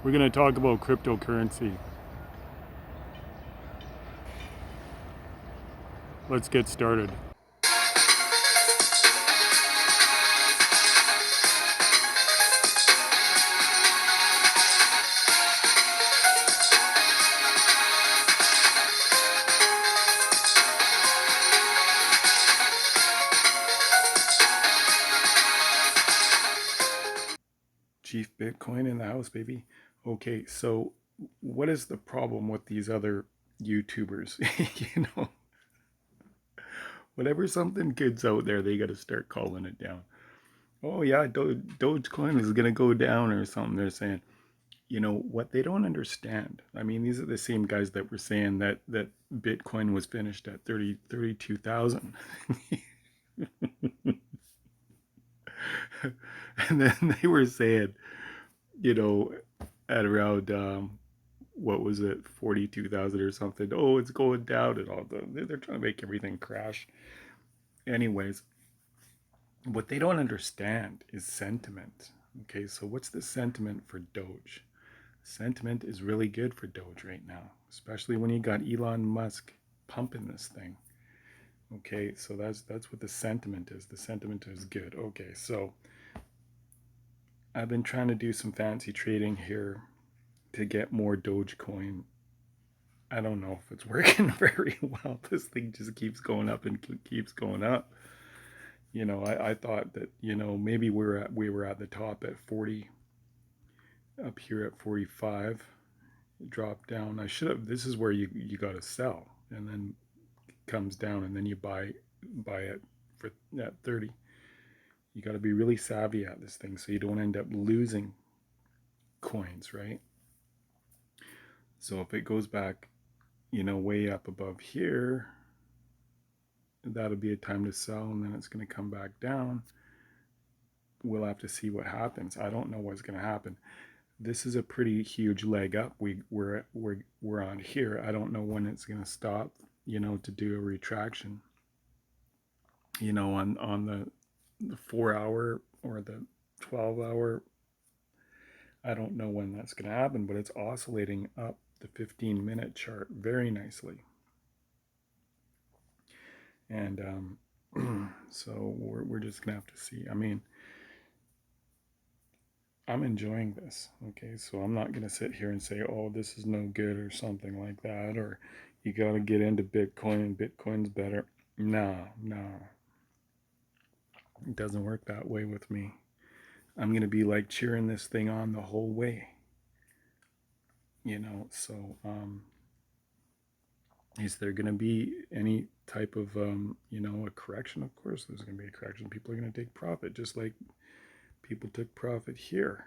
We're going to talk about cryptocurrency. Let's get started. Chief Bitcoin in the house, baby. Okay, so what is the problem with these other YouTubers? Whenever something good's out there, they got to start calling it down. Oh yeah, Dogecoin is gonna go down or something. They're saying, what they don't understand. I mean, these are the same guys that were saying that Bitcoin was finished at 32,000. And then they were saying, you know, at around what was it, 42,000 or something. Oh, it's going down and all. They're trying to make everything crash. Anyways, what they don't understand is sentiment. Okay, so what's the sentiment for Doge? Sentiment is really good for Doge right now, especially when you got Elon Musk pumping this thing. Okay, so that's what the sentiment is. The sentiment is good. Okay, so I've been trying to do some fancy trading here to get more Dogecoin. I don't know if it's working very well. This thing just keeps going up and keeps going up. I thought that maybe we were at the top at 40, up here at 45, drop down. I should have. This is where you got to sell, and then it comes down, and then you buy it for at 30. You got to be really savvy at this thing so you don't end up losing coins, right? So if it goes back, way up above here, that'll be a time to sell, and then it's going to come back down. We'll have to see what happens. I don't know what's going to happen. This is a pretty huge leg up. We're on here. I don't know when it's going to stop. To do a retraction. On the 4 hour or the 12 hour. I don't know when that's going to happen, but it's oscillating up the 15-minute chart very nicely. And so we're just going to have to see. I mean, I'm enjoying this. Okay, so I'm not going to sit here and say, oh, this is no good or something like that, or you got to get into Bitcoin and Bitcoin's better. No, no. It doesn't work that way with me. I'm going to be like cheering this thing on the whole way. So is there going to be any type of, a correction? Of course, there's going to be a correction. People are going to take profit, just like people took profit here.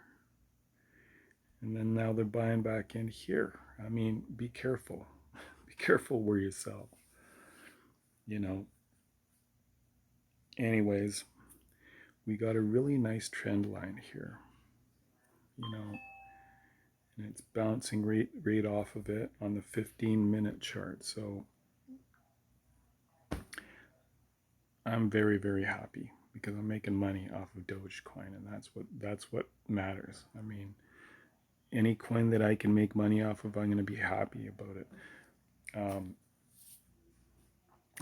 And then now they're buying back in here. I mean, be careful. Be careful where you sell. Anyways, we got a really nice trend line here. And it's bouncing right off of it on the 15-minute chart. So I'm very, very happy because I'm making money off of Dogecoin, and that's what matters. I mean, any coin that I can make money off of, I'm going to be happy about it.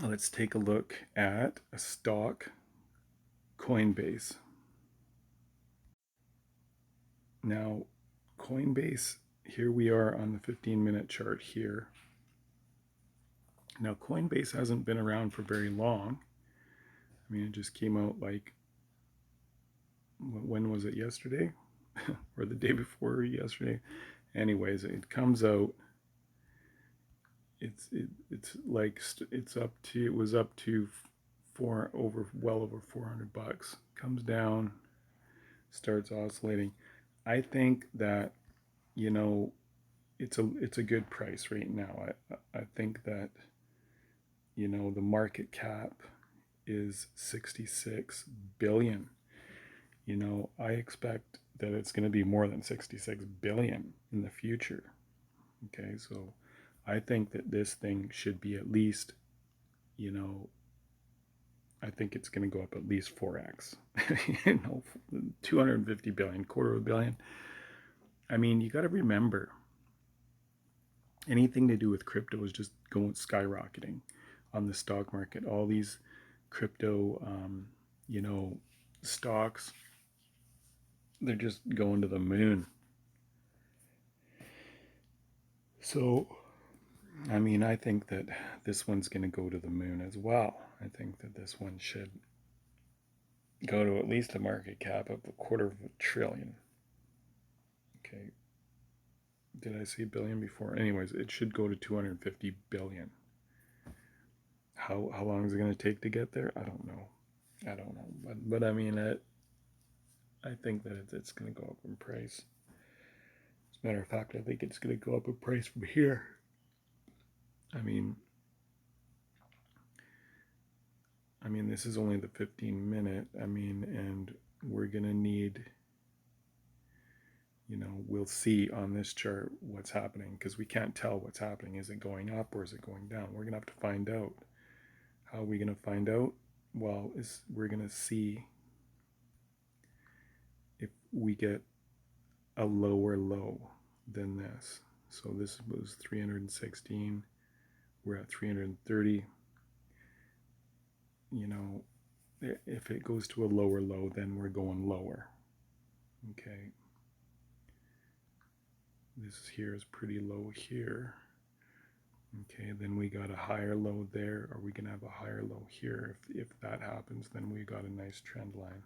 Let's take a look at a stock, Coinbase. Now, Coinbase, here we are on the 15-minute chart here. Now, Coinbase hasn't been around for very long. I mean, it just came out like, when was it, yesterday? Or the day before yesterday? Anyways, it comes out. It's like it was up to well over $400. Comes down, starts oscillating. I think that it's a good price right now. I think that the market cap is 66 billion. I expect that it's going to be more than 66 billion in the future. Okay, so I think that this thing should be at least, I think it's going to go up at least 4x. 250 billion, quarter of a billion. I mean, you got to remember anything to do with crypto is just going skyrocketing on the stock market. All these crypto, you know, stocks, they're just going to the moon. So, I mean, I think that this one's going to go to the moon as well. I think that this one should go to at least a market cap of $250 billion. Okay, did I say billion before? Anyways, it should go to 250 billion. How long is it going to take to get there? I don't know. But I mean, I think that it's going to go up in price. As a matter of fact, I think it's going to go up in price from here. I mean, this is only the 15-minute. And we're going to need, we'll see on this chart what's happening because we can't tell what's happening. Is it going up or is it going down? We're going to have to find out. How are we going to find out? Well, we're going to see if we get a lower low than this. So this was 316. We're at 330. If it goes to a lower low, then we're going lower. Okay. This here is pretty low here. Okay, then we got a higher low there. Are we going to have a higher low here? If that happens, then we got a nice trend line.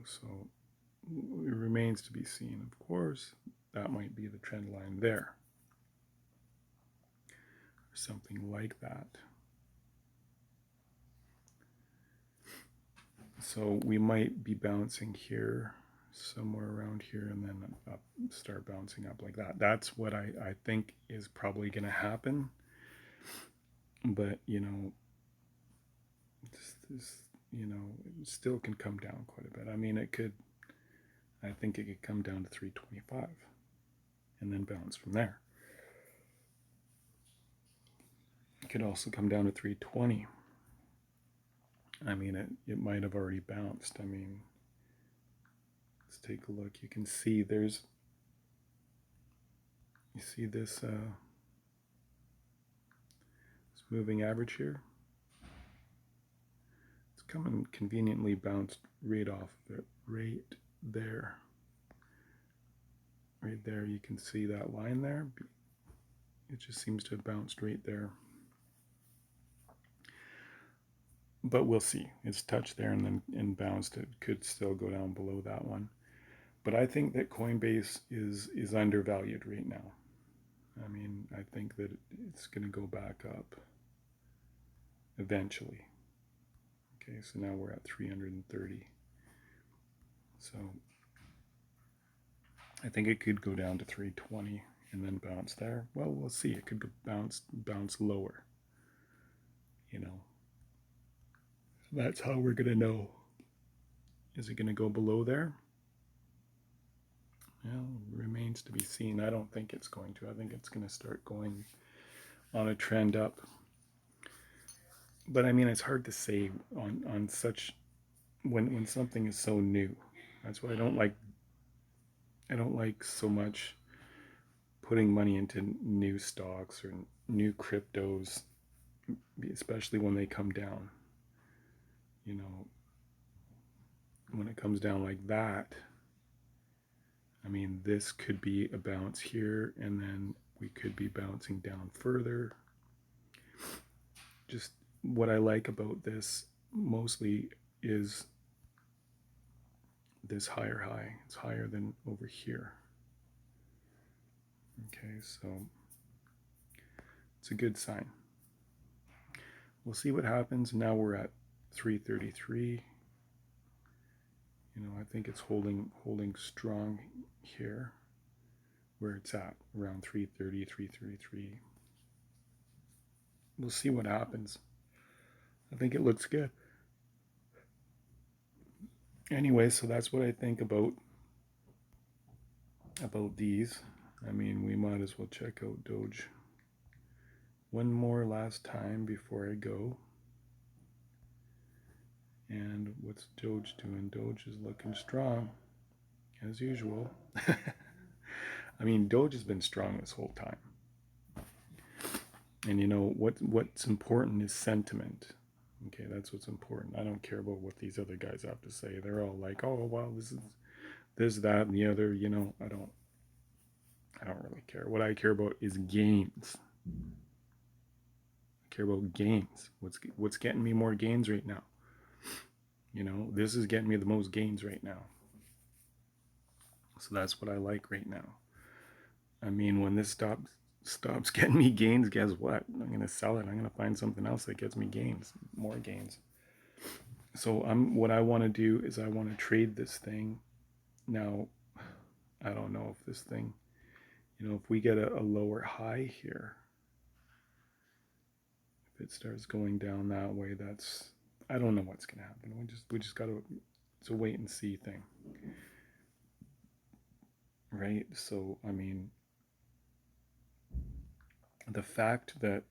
So it remains to be seen. Of course, that might be the trend line there. Or something like that. So we might be bouncing here, somewhere around here, and then up, start bouncing up like that. That's what I think is probably going to happen. But, it still can come down quite a bit. I think it could come down to 325 and then bounce from there. It could also come down to 320. It might have already bounced. Let's take a look. You can see you see this moving average here? It's coming conveniently bounced right off of it, right there. Right there, you can see that line there. It just seems to have bounced right there. But we'll see. It's touched there and bounced. It could still go down below that one. But I think that Coinbase is undervalued right now. I think that it's going to go back up eventually. Okay, so now we're at 330. So I think it could go down to 320 and then bounce there. Well, we'll see. It could bounce lower. That's how we're going to know. Is it going to go below there? Well, remains to be seen. I don't think it's going to. I think it's going to start going on a trend up. But it's hard to say on such when something is so new. That's why I don't like so much putting money into new stocks or new cryptos, especially when they come down. When it comes down like that, this could be a bounce here, and then we could be bouncing down further. Just what I like about this mostly is this higher high. It's higher than over here. Okay, so it's a good sign. We'll see what happens. Now we're at 333. I think it's holding strong here where it's at, around 330, 333. We'll see what happens. I think it looks good. Anyway, so that's what I think about these. We might as well check out Doge one more last time before I go. And what's Doge doing? Doge is looking strong. as usual. I mean, Doge has been strong this whole time. And you know what's important is sentiment. Okay, that's what's important. I don't care about what these other guys have to say. They're all like, "Oh, well, this is this, that, and the other." You know, I don't really care. What I care about is gains. I care about gains. What's getting me more gains right now? You know, this is getting me the most gains right now. So that's what I like right now. I mean, when this stops getting me gains, guess what? I'm gonna sell it. I'm gonna find something else that gets me gains, more gains. So what I want to do is I want to trade this thing. Now, I don't know if this thing, you know, if we get a lower high here, if it starts going down that way, that's, I don't know what's gonna happen. We just gotta, it's a wait and see thing, right? So I mean, the fact that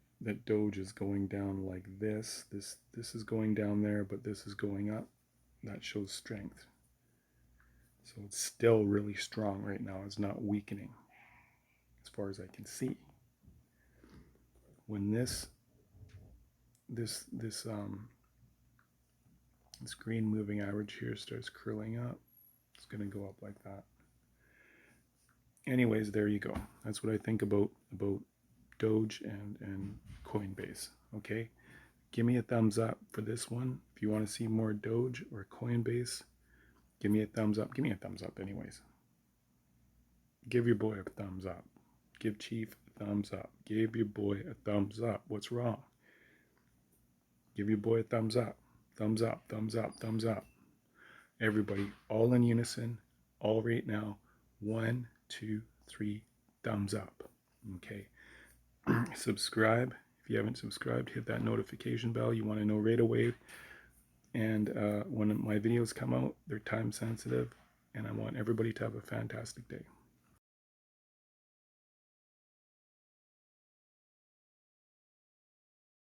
Doge is going down like this is going down there, but this is going up, that shows strength. So it's still really strong right now. It's not weakening as far as I can see. When this green moving average here starts curling up, it's going to go up like that. Anyways, there you go. That's what I think about Doge and Coinbase. Okay, give me a thumbs up for this one. If you want to see more Doge or Coinbase, give me a thumbs up. Give me a thumbs up, anyways. Give your boy a thumbs up. Give Chief a thumbs up. Give your boy a thumbs up. What's wrong? Give your boy a thumbs up. Thumbs up, thumbs up, thumbs up. Everybody, all in unison, all right now. 1, 2, 3, thumbs up. Okay. Subscribe. If you haven't subscribed, hit that notification bell. You want to know right away. And when my videos come out, they're time sensitive. And I want everybody to have a fantastic day.